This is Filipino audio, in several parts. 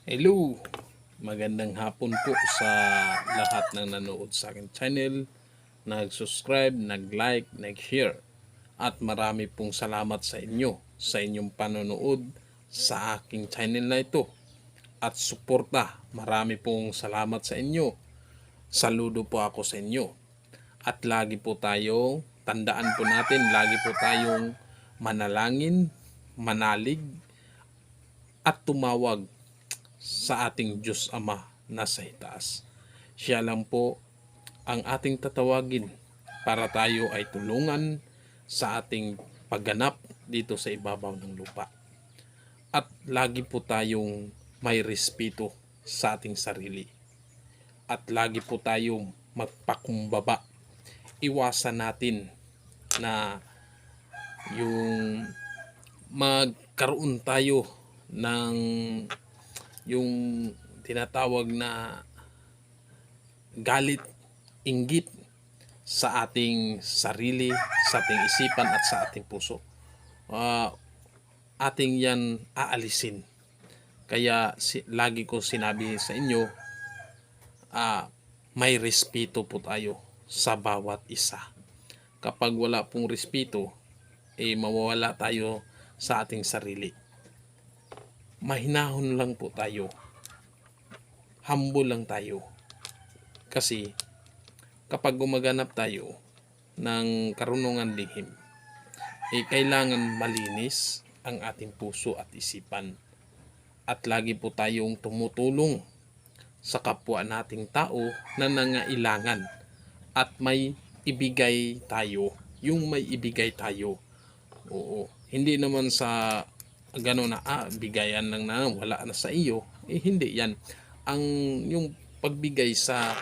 Hello! Magandang hapon po sa lahat ng nanood sa aking channel, nag-subscribe, nag-like, nag-share. At marami pong salamat sa inyo sa inyong panonood sa aking channel na ito. At suporta, marami pong salamat sa inyo. Saludo po ako sa inyo. At lagi po tayong, tandaan po natin, lagi po tayong manalangin, manalig, at tumawag sa ating Diyos Ama na sa itaas. Siya lang po ang ating tatawagin para tayo ay tulungan sa ating pagganap dito sa ibabaw ng lupa. At lagi po tayong may respeto sa ating sarili. At lagi po tayong magpakumbaba. Iwasan natin na yung magkaroon tayo ng yung tinatawag na galit, inggit sa ating sarili, sa ating isipan at sa ating puso. Ating yan aalisin. Kaya lagi ko sinabi sa inyo, may respeto po tayo sa bawat isa. Kapag wala pong respeto, mawawala tayo sa ating sarili. Mahinahon lang po tayo. Humble lang tayo. Kasi kapag gumaganap tayo ng karunungan lihim, kailangan malinis ang ating puso at isipan. At lagi po tayong tumutulong sa kapwa nating tao na nangailangan at may ibigay tayo. Yung may ibigay tayo. Oo. Hindi naman sa gano'n na bigayan lang na wala na sa iyo. Hindi yan. Yung pagbigay sa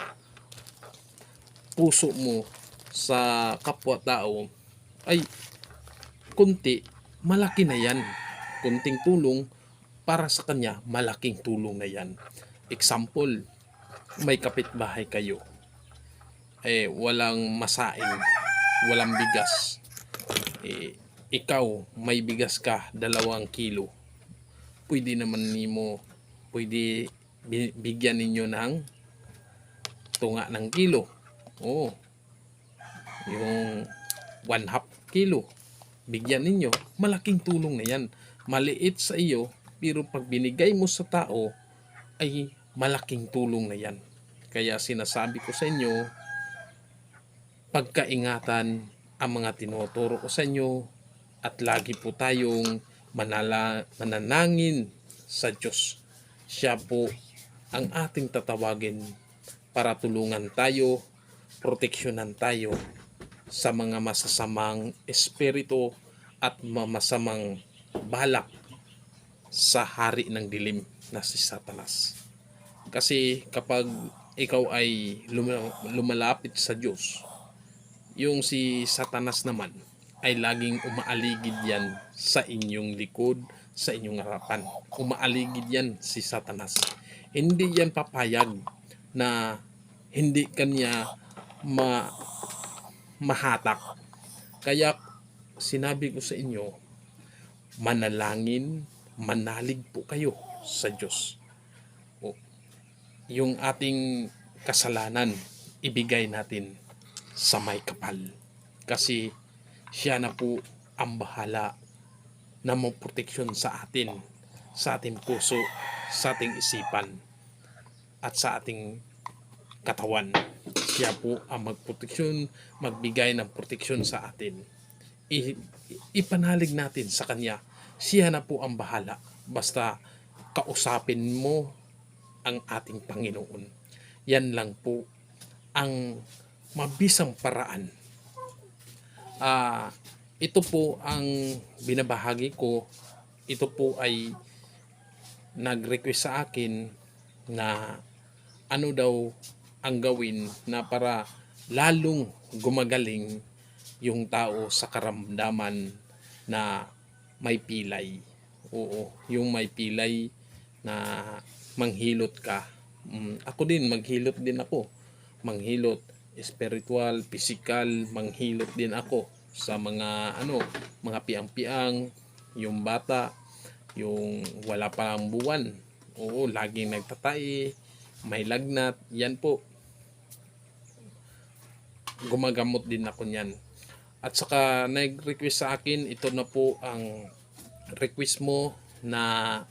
puso mo sa kapwa-tao ay kunti, malaki na yan. Kunting tulong para sa kanya, malaking tulong na yan. Example, may kapitbahay kayo. Walang masaing, walang bigas. Ikaw, may bigas ka, 2 kilo. Pwede naman pwede bigyan ninyo ng tunga ng kilo. Oo. Yung 1/2 kilo. Bigyan ninyo. Malaking tulong na yan. Maliit sa iyo, pero pag binigay mo sa tao, ay malaking tulong na yan. Kaya sinasabi ko sa inyo, pagkaingatan ang mga tinuturo ko sa inyo at lagi po tayong mananangin sa Diyos. Siya po ang ating tatawagin para tulungan tayo, proteksyonan tayo sa mga masasamang espiritu at masamang balak sa hari ng dilim na si Satanas. Kasi kapag ikaw ay lumalapit sa Diyos, yung si Satanas naman ay laging umaaligid yan sa inyong likod, sa inyong harapan. Umaaligid yan si Satanas. Hindi yan papayag na hindi kanya mahatak. Kaya sinabi ko sa inyo, manalangin, manalig po kayo sa Diyos. Yung ating kasalanan, ibigay natin sa may kapal. Kasi siya na po ang bahala na magproteksyon sa atin, sa ating puso, sa ating isipan, at sa ating katawan. Siya po ang magproteksyon, magbigay ng proteksyon sa atin. Ipanalig natin sa Kanya. Siya na po ang bahala. Basta kausapin mo ang ating Panginoon. Yan lang po ang mabisang paraan. Ito po ang binabahagi ko. Ito po ay nag-request sa akin na ano daw ang gawin na para lalong gumagaling yung tao sa karamdaman na may pilay. Oo, yung may pilay na manghilot ka. Ako din, maghilot din ako. Manghilot, spiritual, physical, manghilot din ako sa mga mga piang-piang, yung bata, yung wala pa lang buwan, Oo, laging nagtatae, may lagnat, yan po, gumagamot din ako niyan. At saka nag-request sa akin, ito na po ang request mo na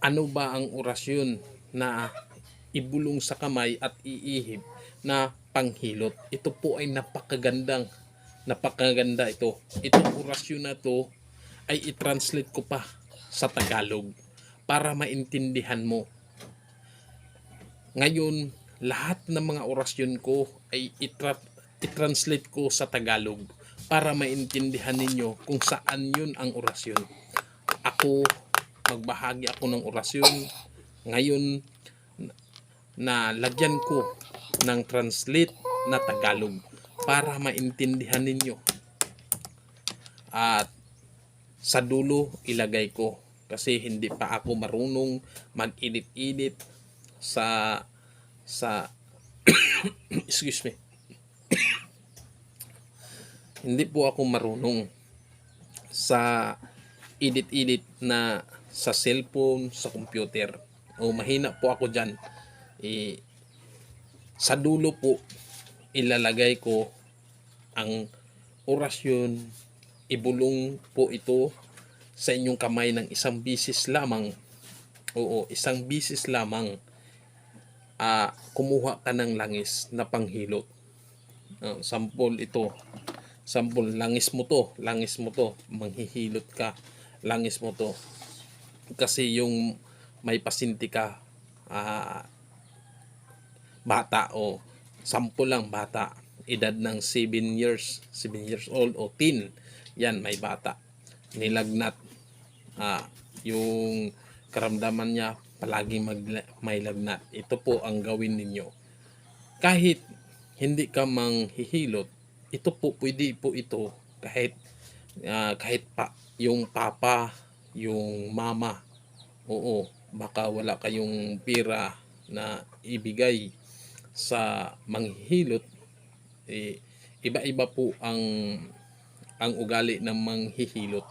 ano ba ang orasyon na ibulong sa kamay at iihip na panghilot. Ito po ay napakaganda ito. Itong orasyon na to ay i-translate ko pa sa Tagalog para maintindihan mo. Ngayon, lahat ng mga orasyon ko ay i-translate ko sa Tagalog para maintindihan ninyo kung saan yun ang orasyon. Magbahagi ako ng orasyon ngayon na lagyan ko ng translate na Tagalog para maintindihan ninyo. At sa dulo ilagay ko kasi hindi pa ako marunong mag-edit sa excuse me. Hindi po ako marunong sa edit na sa cellphone, sa computer. O mahina po ako dyan. Sa dulo po ilalagay ko ang orasyon. Ibulong po ito sa inyong kamay ng isang bisis lamang. Oo, isang bisis lamang. Kumuha ka ng langis na panghilot. Sample ito. Sample, langis mo to, manghihilot ka, langis mo to. Kasi yung may pasinti ka, bata o sample lang bata, edad ng 7 years old o teen, yan may bata, nilagnat, yung karamdaman niya palaging may lagnat. Ito po ang gawin ninyo. Kahit hindi ka manghihilot, ito po pwede po ito kahit pa yung papa, yung mama. Oo, baka wala kayong pira na ibigay sa manghihilot. Iba-iba po ang ugali ng manghihilot.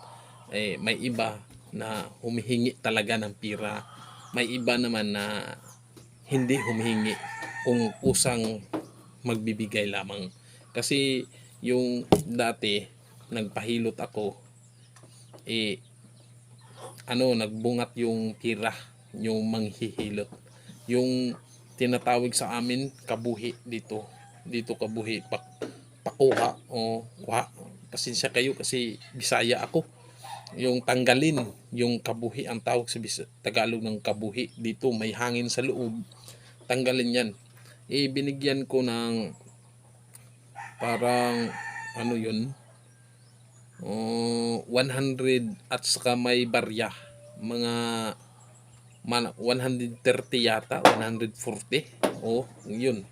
May iba na humihingi talaga ng pira, may iba naman na hindi humihingi, kung kusang magbibigay lamang. Kasi yung dati nagpahilot ako, nagbungat yung pira, yung manghihilot, yung tinatawag sa amin kabuhi dito kabuhi, pakuha o kuha. Pasensya kayo kasi Bisaya ako. Yung tanggalin yung kabuhi ang tawag sa Tagalog ng kabuhi. Dito may hangin sa loob, tanggalin yan. Binigyan ko ng parang 100 at saka may barya, mga 130 yata, 140, yun.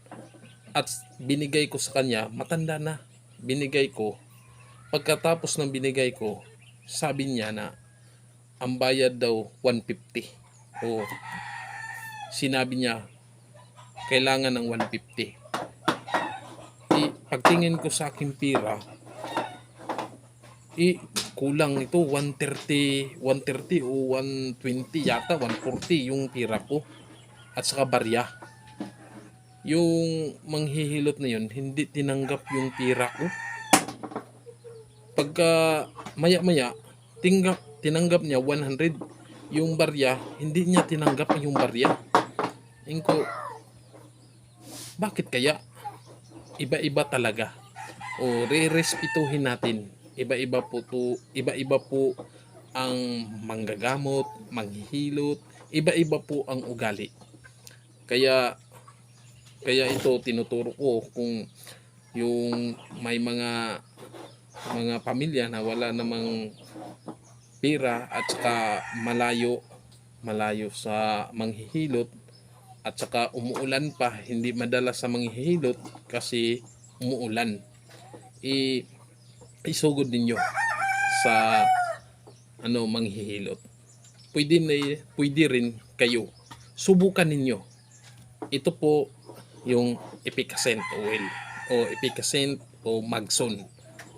At binigay ko sa kanya, matanda na, binigay ko. Pagkatapos ng binigay ko, sabi niya na ang bayad daw 150. Sinabi niya kailangan ng 150. Pagtingin ko sa aking pira, kulang ito, 130 o 120 yata, 140 yung pira ko at saka barya. Yung manghihilot na yun, hindi tinanggap yung pira ko. Pagka maya tinanggap niya 100, yung barya hindi niya tinanggap yung barya. Ko, bakit kaya? Iba-iba talaga. Re-respetuhin natin. Iba-iba po ang manggagamot, manghihilot, iba-iba po ang ugali. Kaya ito tinuturo ko kung yung may mga pamilya na wala namang pira at saka malayo sa manghihilot at saka umuulan pa, hindi madala sa manghihilot kasi umuulan. Isugod ninyo sa manghihilot. Pwede rin kayo. Subukan ninyo. Ito po yung efficacent oil o efficacent o magson.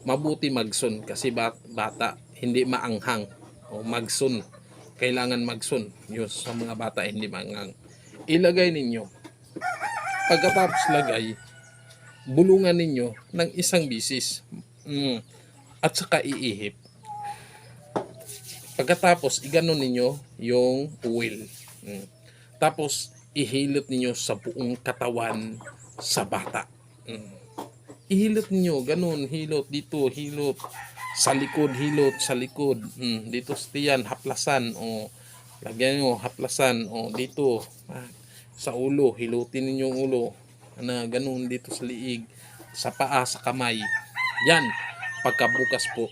Mabuti magson kasi bata, hindi maanghang o magson. kailangan magsun. Yung sa mga bata hindi mangang. Ilagay ninyo. Pagkatapos lagay, bulungan ninyo ng isang bisis. At saka iihip. Pagkatapos, iganon ninyo yung oil. Tapos, ihilot ninyo sa buong katawan sa bata. Ihilot ninyo, ganun, hilot dito, hilot. Sa likod, hilot, sa likod. Dito sa tiyan, haplasan. O, lagyan nyo, haplasan. O, dito, sa ulo, hilutin ninyo yung ulo. Ganun, dito sa liig, sa paa, sa kamay. Yan, pagkabukas po,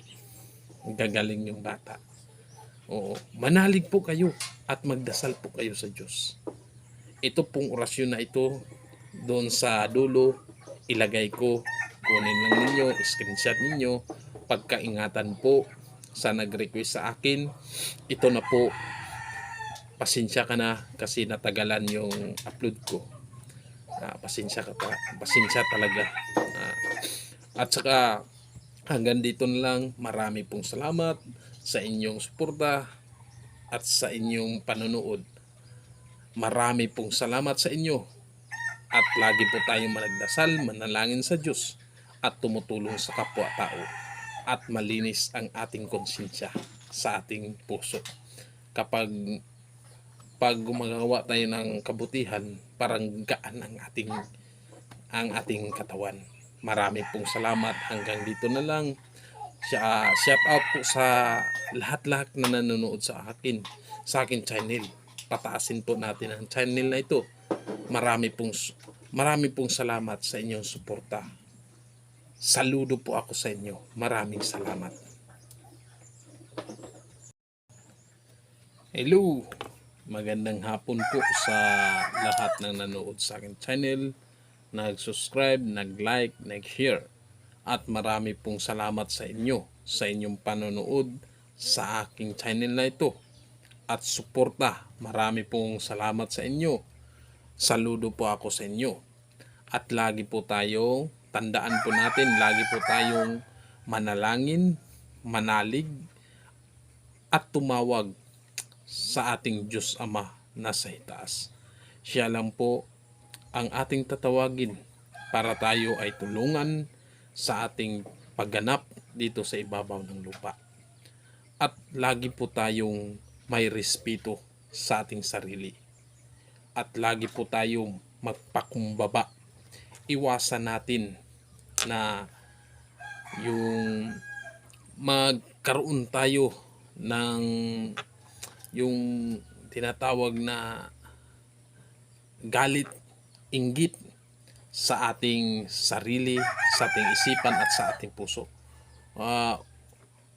gagaling yung bata. Oo, manalig po kayo at magdasal po kayo sa Diyos. Ito pong orasyon na ito, doon sa dulo, ilagay ko, kunin lang ninyo, screenshot ninyo, pagkaingatan po sa nag-request sa akin. Ito na po, pasensya ka na kasi natagalan yung upload ko. Pasensya talaga. At saka, hanggang dito na lang, marami pong salamat sa inyong suporta at sa inyong panonood. Marami pong salamat sa inyo at lagi po tayong managdasal, manalangin sa Diyos at tumutulong sa kapwa-tao at malinis ang ating konsensya sa ating puso. Pag gumagawa tayo ng kabutihan, parang gaan ang ating katawan. Marami pong salamat. Hanggang dito na lang. Shout out po sa lahat-lahat na nanonood sa akin channel. Pataasin po natin ang channel na ito. Marami pong salamat sa inyong suporta. Saludo po ako sa inyo. Maraming salamat. Hello. Magandang hapon po sa lahat ng nanonood sa akin channel. Nag-subscribe, nag-like, nag-share. At marami pong salamat sa inyo sa inyong panonood sa aking channel na ito at suporta. Marami pong salamat sa inyo. Saludo po ako sa inyo. At lagi po tayong, tandaan po natin, lagi po tayong manalangin, manalig at tumawag sa ating Diyos Ama na sa itaas. Siya lang po ang ating tatawagin para tayo ay tulungan sa ating pagganap dito sa ibabaw ng lupa. At lagi po tayong may respeto sa ating sarili. At lagi po tayong magpakumbaba. Iwasan natin na yung magkaroon tayo ng yung tinatawag na galit, inggit sa ating sarili, sa ating isipan at sa ating puso.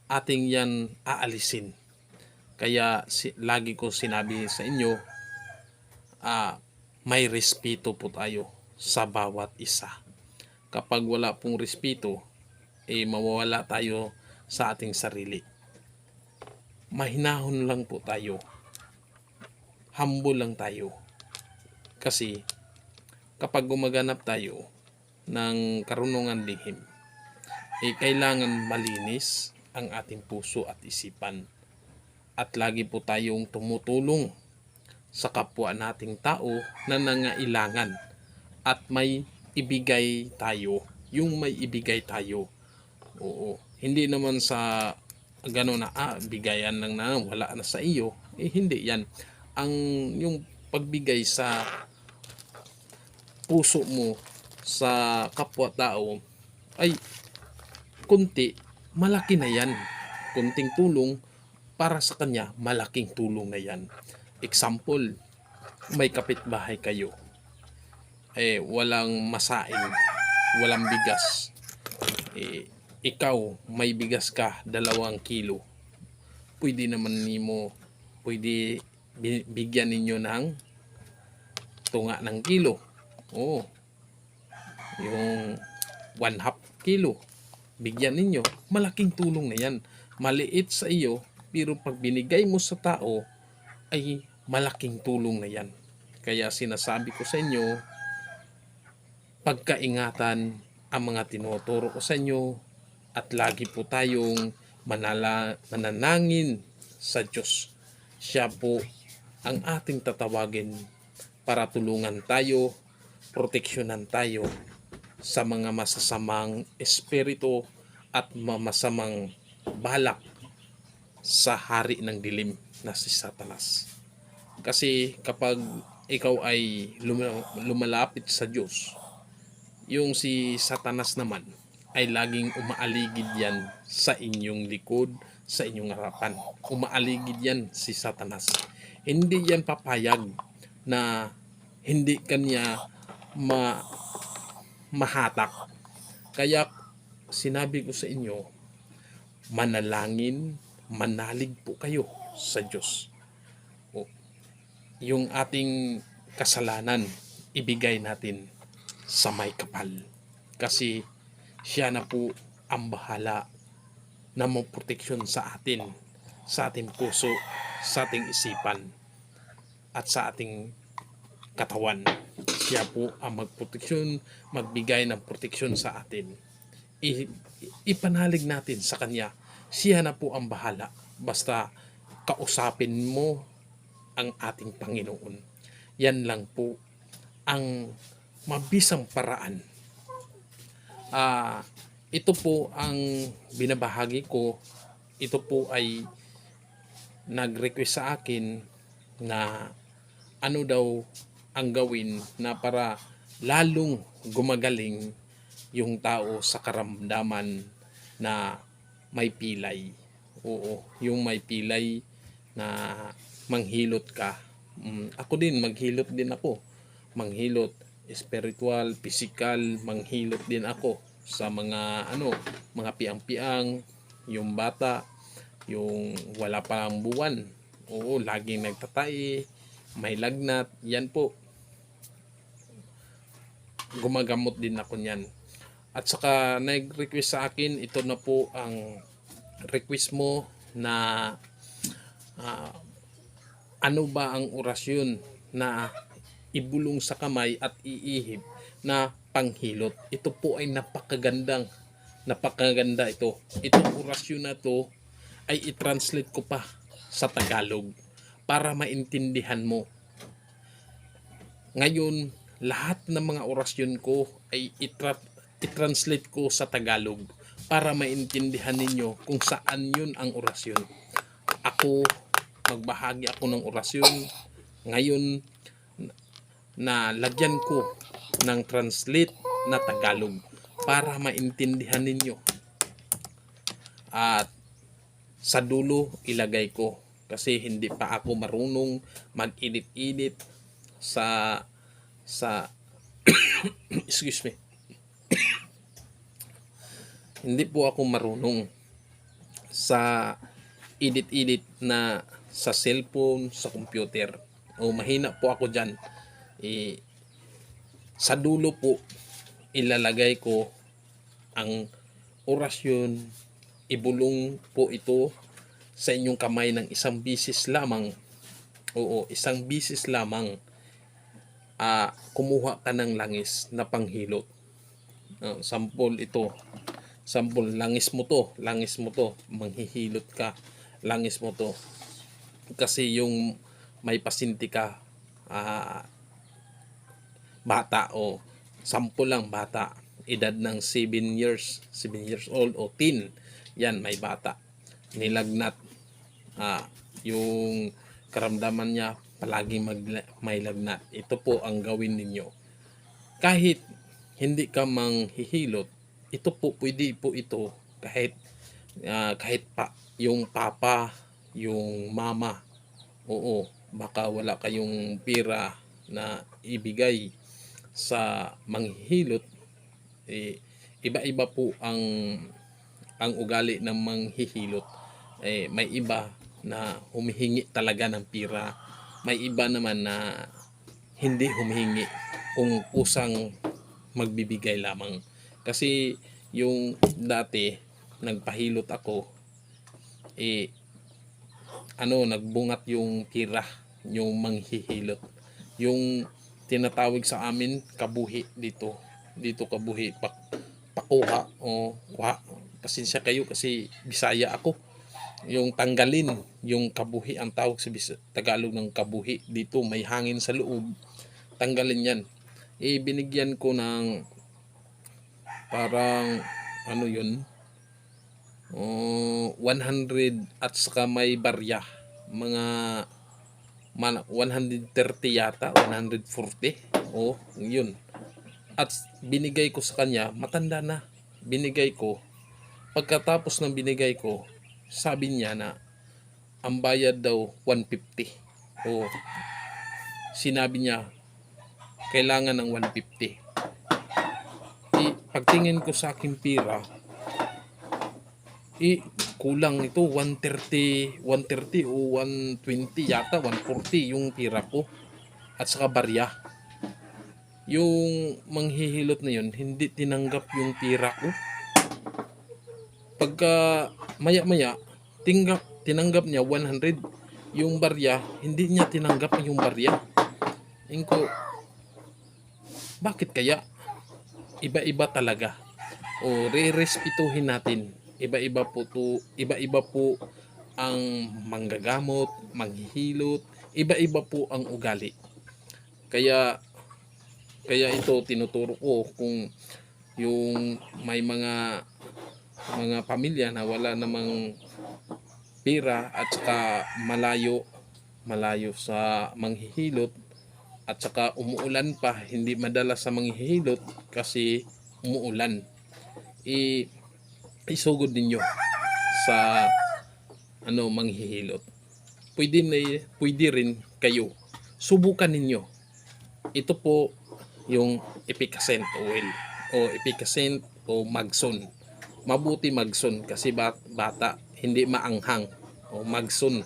Ating yan aalisin. Kaya lagi ko sinabi sa inyo, may respeto po tayo sa bawat isa. Kapag wala pong respeto, mawawala tayo sa ating sarili. Mahinahon lang po tayo. Humble lang tayo. Kasi kapag gumaganap tayo ng karunungan lihim, kailangan malinis ang ating puso at isipan. At lagi po tayong tumutulong sa kapwa nating tao na nangailangan at may ibigay tayo. Yung may ibigay tayo. Oo. Hindi naman sa gano'n na bigayan lang na wala na sa iyo. Hindi yan. Yung pagbigay sa puso mo sa kapwa-tao ay kunti, malaki na yan. Kunting tulong para sa kanya, malaking tulong na yan. Example, may kapitbahay kayo. Walang masaing, walang bigas. Ikaw, may bigas ka, 2 kilo. Pwede bigyan ninyo ng tunga ng kilo. Oo. Yung 1/2 kilo, bigyan ninyo. Malaking tulong na yan. Maliit sa iyo, pero pag binigay mo sa tao, ay malaking tulong na yan. Kaya sinasabi ko sa inyo, pagkaingatan ang mga tinuturo ko sa inyo at lagi po tayong mananangin sa Diyos Siya po ang ating tatawagin para tulungan tayo, proteksyonan tayo sa mga masasamang espiritu at masamang balak sa hari ng dilim na si Satanas. Kasi kapag ikaw ay lumalapit sa Diyos, yung si Satanas naman ay laging umaaligid yan sa inyong likod, sa inyong harapan. Umaaligid yan si Satanas. Hindi yan papayag na hindi kanya mahatak. Kaya sinabi ko sa inyo, manalangin, manalig po kayo sa Diyos. O, yung ating kasalanan, ibigay natin sa may kapal. Kasi siya na po ang bahala na maproteksyon sa atin, sa ating puso, sa ating isipan, at sa ating katawan. Siya po ang magproteksyon, magbigay ng proteksyon sa atin. Ipanalig natin sa Kanya. Siya na po ang bahala. Basta kausapin mo ang ating Panginoon. Yan lang po ang mabisang paraan. Ito po ang binabahagi ko. Ito po ay nag-request sa akin na ano daw ang gawin na para lalong gumagaling yung tao sa karamdaman na may pilay. Oo, yung may pilay na manghilot ka. Ako din, maghilot din ako. Manghilot, spiritual, physical, manghilot din ako sa mga mga piang-piang, yung bata, yung wala pang buwan. Oo, laging nagtatai, may lagnat, yan po. Gumagamot din ako niyan. At saka nag-request sa akin, ito na po ang request mo na ano ba ang orasyon na ibulong sa kamay at iihip na panghilot. Ito po ay napakaganda ito. Itong orasyon na to ay i-translate ko pa sa Tagalog para maintindihan mo. Ngayon, lahat ng mga orasyon ko ay i-translate ko sa Tagalog para maintindihan ninyo kung saan yun ang orasyon. Magbahagi ako ng orasyon ngayon na lagyan ko ng translate na Tagalog para maintindihan ninyo. At sa dulo ilagay ko kasi hindi pa ako marunong mag-edit sa excuse me. Hindi po ako marunong sa edit na sa cellphone, sa computer. O mahina po ako dyan. Sa dulo po ilalagay ko ang orasyon. Ibulong po ito sa inyong kamay ng isang bisis lamang. Oo, isang bisis lamang. Kumuha ka ng langis na panghilot. Sample ito. Sample, langis mo to, manghihilot ka, langis mo to. Kasi yung may pasinti ka, bata o sample lang bata, edad ng 7 years old o teen, yan may bata, nilagnat, yung karamdaman niya palaging may lagnat. Ito po ang gawin ninyo. Kahit hindi ka manghihilot, ito po pwede po ito kahit pa yung papa, yung mama. Oo, baka wala kayong pira na ibigay sa manghihilot. Iba-iba po ang ugali ng manghihilot. May iba na humihingi talaga ng pira, may iba naman na hindi humihingi, kung kusang magbibigay lamang. Kasi yung dati nagpahilot ako, nagbungat yung pira, yung manghihilot, yung tinatawag sa amin kabuhi dito kabuhi, pakuha o kuha. Pasensya kayo kasi Bisaya ako. yung tanggalin yung kabuhi, ang tawag sa Tagalog ng kabuhi. Dito may hangin sa loob, tanggalin yan. Binigyan ko ng parang ano yun, 100 at saka may barya, mga 130 yata, 140, yun. At binigay ko sa kanya, matanda na, binigay ko. Pagkatapos ng binigay ko, sabi niya na ang bayad daw 150. Sinabi niya kailangan ng 150. Pagtingin ko sa aking pira, kulang ito, 130 o 120 yata, 140 yung pira ko. At saka barya. Yung manghihilot na yun, hindi tinanggap yung pira ko. Pagka maya-maya, tinanggap niya 100. Yung barya, hindi niya tinanggap yung barya. Ko, bakit kaya? Iba-iba talaga. Re-respetuhin natin. Iba-iba po ang manggagamot, manghihilot, iba-iba po ang ugali. Kaya ito tinuturo ko kung yung may mga pamilya na wala namang pira at saka malayo sa manghihilot at saka umuulan pa, hindi madala sa manghihilot kasi umuulan. Isugod ninyo sa manghihilot. Pwede rin kayo. Subukan ninyo. Ito po yung efficacent oil o efficacent o Magson. Mabuti Magson kasi bata hindi maanghang. Magson.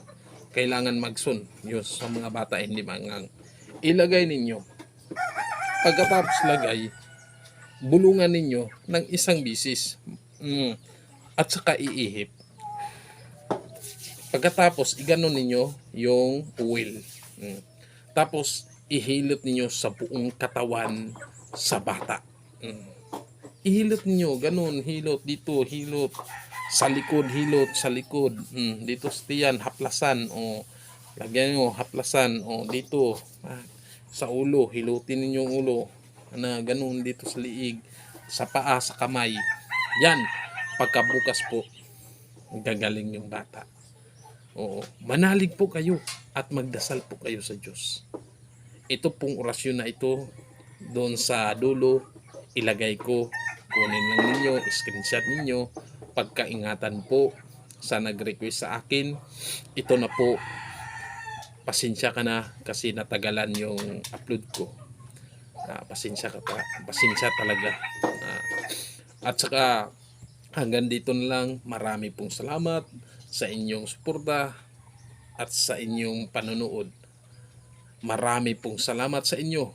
Kailangan Magson. Yung sa mga bata hindi maanghang. Ilagay ninyo. Pagkatapos lagay, bulungan ninyo ng isang bisis. At saka iihip. Pagkatapos, iganon ninyo yung oil. Tapos, ihilot ninyo sa buong katawan sa bata. Ihilot ninyo, ganun, hilot dito, hilot sa likod, hilot sa likod. Dito sa tiyan, haplasan. Lagyan nyo, haplasan. Dito, sa ulo, hilutin ninyo yung ulo. Ganun, dito sa liig, sa paa, sa kamay. Yan. Pagkabukas po, gagaling yung bata. Manalig po kayo at magdasal po kayo sa Diyos. Ito pong orasyon na ito, doon sa dulo, ilagay ko. Kunin lang ninyo, screenshot ninyo. Pagkaingatan po sa nag-request sa akin. Ito na po. Pasensya ka na kasi natagalan yung upload ko. Pasensya talaga. At saka, hanggang dito na lang. Marami pong salamat sa inyong suporta at sa inyong panonood. Marami pong salamat sa inyo.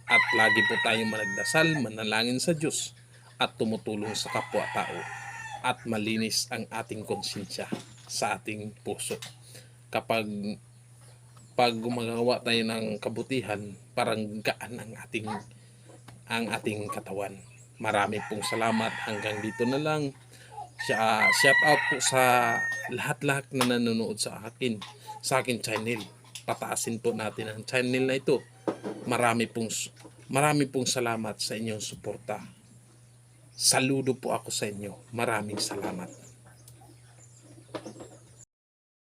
At lagi po tayong managdasal, manalangin sa Diyos at tumutulong sa kapwa-tao. At malinis ang ating konsensya sa ating puso. Kapag gumagawa tayo ng kabutihan, parang gaan ang ating katawan. Marami pong salamat. Hanggang dito na lang. Shout out po sa lahat-lahat na nanonood sa akin channel. Pataasin po natin ang channel na ito. Marami pong salamat sa inyong suporta. Saludo po ako sa inyo. Maraming salamat.